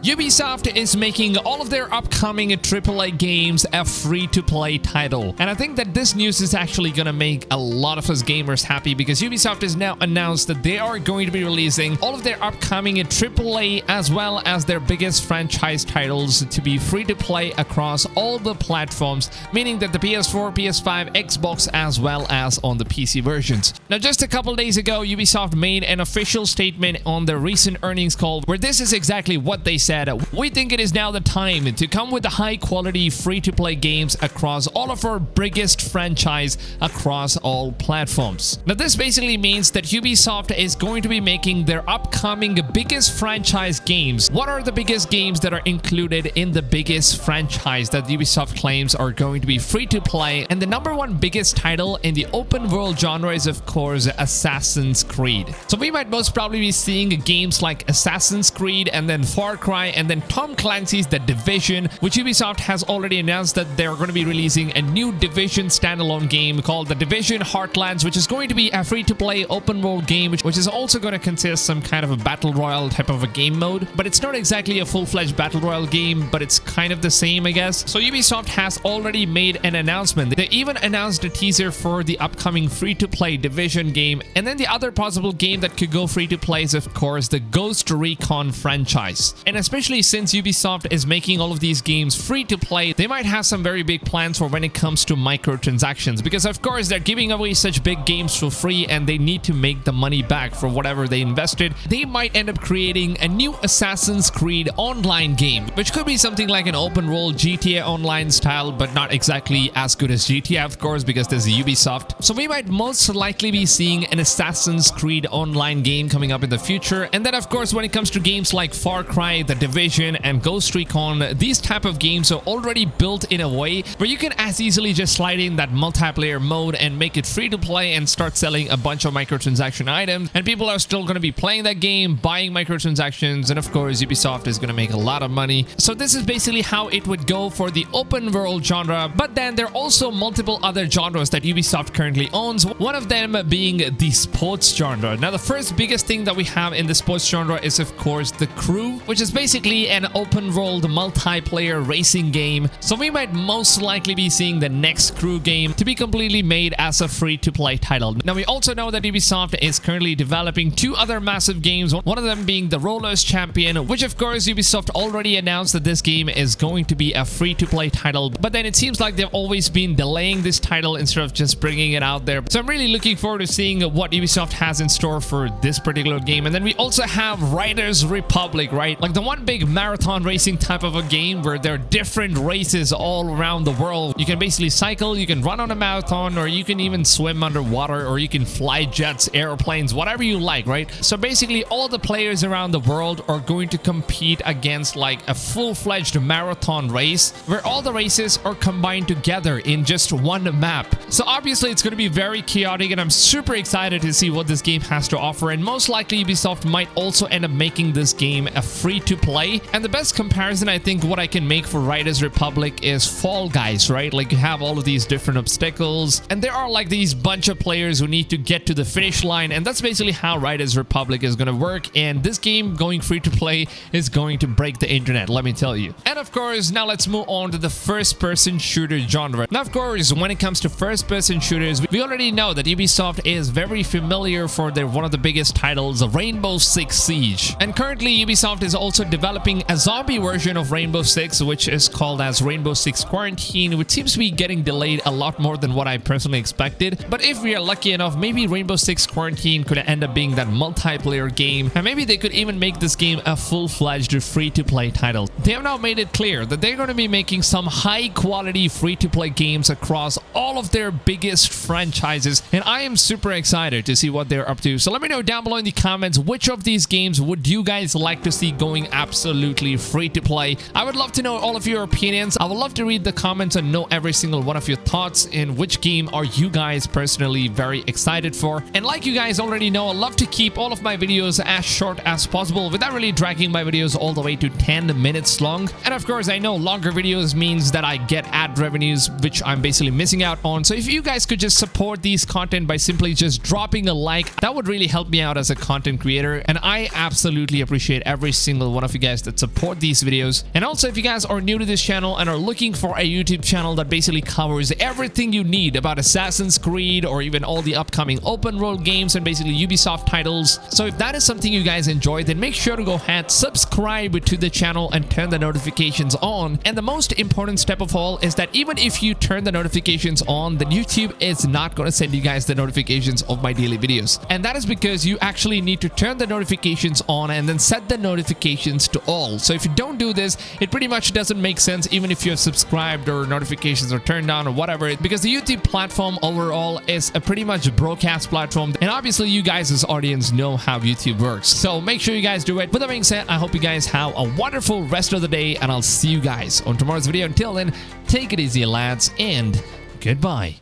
Ubisoft is making all of their upcoming AAA games a free-to-play title. And I think that this news is actually going to make a lot of us gamers happy because Ubisoft has now announced that they are going to be releasing all of their upcoming AAA as well as their biggest franchise titles to be free-to-play across all the platforms, meaning that the PS4, PS5, Xbox as well as on the PC versions. Now, just a couple days ago, Ubisoft made an official statement on their recent earnings call where this is exactly what they said. We think it is now the time to come with the high-quality free-to-play games across all of our biggest franchise across all platforms. Now, this basically means that Ubisoft is going to be making their upcoming biggest franchise games. What are the biggest games that are included in the biggest franchise that Ubisoft claims are going to be free-to-play? And the number one biggest title in the open-world genre is, of course, Assassin's Creed. So we might most probably be seeing games like Assassin's Creed and then Far Cry and then Tom Clancy's The Division, which Ubisoft has already announced that they're going to be releasing a new Division standalone game called The Division Heartlands, which is going to be a free-to-play open-world game, which is also going to consist some kind of a battle royale type of a game mode. But it's not exactly a full-fledged battle royale game, but it's kind of the same, I guess. So Ubisoft has already made an announcement. They even announced a teaser for the upcoming free-to-play Division game, and then the other possible game that could go free-to-play is, of course, the Ghost Recon franchise. And especially since Ubisoft is making all of these games free to play, they might have some very big plans for when it comes to microtransactions, because of course they're giving away such big games for free and they need to make the money back for whatever they invested. They might end up creating a new Assassin's Creed online game, which could be something like an open world GTA Online style, but not exactly as good as GTA, of course, because there's Ubisoft. So we might most likely be seeing an Assassin's Creed online game coming up in the future. And then of course when it comes to games like Far Cry, The Division and Ghost Recon, these type of games are already built in a way where you can as easily just slide in that multiplayer mode and make it free to play and start selling a bunch of microtransaction items, and people are still going to be playing that game, buying microtransactions, and of course Ubisoft is going to make a lot of money. So this is basically how it would go for the open world genre. But then there are also multiple other genres that Ubisoft currently owns, one of them being the sports genre. Now the first biggest thing that we have in the sports genre is of course The Crew, which is basically an open world multiplayer racing game. So we might most likely be seeing the next Crew game to be completely made as a free-to-play title. Now we also know that Ubisoft is currently developing two other massive games, one of them being the Rollers Champion, which of course Ubisoft already announced that this game is going to be a free-to-play title, but then it seems like they've always been delaying this title instead of just bringing it out there. So I'm really looking forward to seeing what Ubisoft has in store for this particular game. And then we also have Riders Republic, right? Like the one big marathon racing type of a game where there are different races all around the world. You can basically cycle, you can run on a marathon, or you can even swim underwater, or you can fly jets, airplanes, whatever you like, right? So basically all the players around the world are going to compete against like a full-fledged marathon race where all the races are combined together in just one map. So obviously it's going to be very chaotic, and I'm super excited to see what this game has to offer. And most likely Ubisoft might also end up making this game a free-to-play. And the best comparison I think what I can make for Riders Republic is Fall Guys, right? Like you have all of these different obstacles and there are like these bunch of players who need to get to the finish line, and that's basically how Riders Republic is going to work. And this game going free to play is going to break the internet, let me tell you. And of course now let's move on to the first-person shooter genre. Now of course when it comes to first-person shooters, we already know that Ubisoft is very familiar for their one of the biggest titles, Rainbow Six Siege. And currently Ubisoft is also developing a zombie version of Rainbow Six, which is called as Rainbow Six Quarantine, which seems to be getting delayed a lot more than what I personally expected. But if we are lucky enough, maybe Rainbow Six Quarantine could end up being that multiplayer game, and maybe they could even make this game a full-fledged free-to-play title. They have now made it clear that they're going to be making some high-quality free-to-play games across all of their biggest franchises, and I am super excited to see what they're up to. So let me know down below in the comments which of these games would you guys like to see going absolutely free to play. I would love to know all of your opinions. I would love to read the comments and know every single one of your thoughts in which game are you guys personally very excited for. And like you guys already know, I love to keep all of my videos as short as possible without really dragging my videos all the way to 10 minutes. this long. And of course, I know longer videos means that I get ad revenues, which I'm basically missing out on. So if you guys could just support these content by simply just dropping a like, that would really help me out as a content creator. And I absolutely appreciate every single one of you guys that support these videos. And also, if you guys are new to this channel and are looking for a YouTube channel that basically covers everything you need about Assassin's Creed or even all the upcoming open world games and basically Ubisoft titles. So if that is something you guys enjoy, then make sure to go ahead, subscribe to the channel and turn the notifications on. And the most important step of all is that even if you turn the notifications on, then YouTube is not going to send you guys the notifications of my daily videos. And that is because you actually need to turn the notifications on and then set the notifications to all. So if you don't do this, it pretty much doesn't make sense even if you're subscribed or notifications are turned on or whatever, because the YouTube platform overall is a pretty much broadcast platform. And obviously you guys as audience know how YouTube works. So make sure you guys do it. With that being said, I hope you guys have a wonderful rest of the day and I'll see you guys on tomorrow's video. Until then, take it easy lads and goodbye.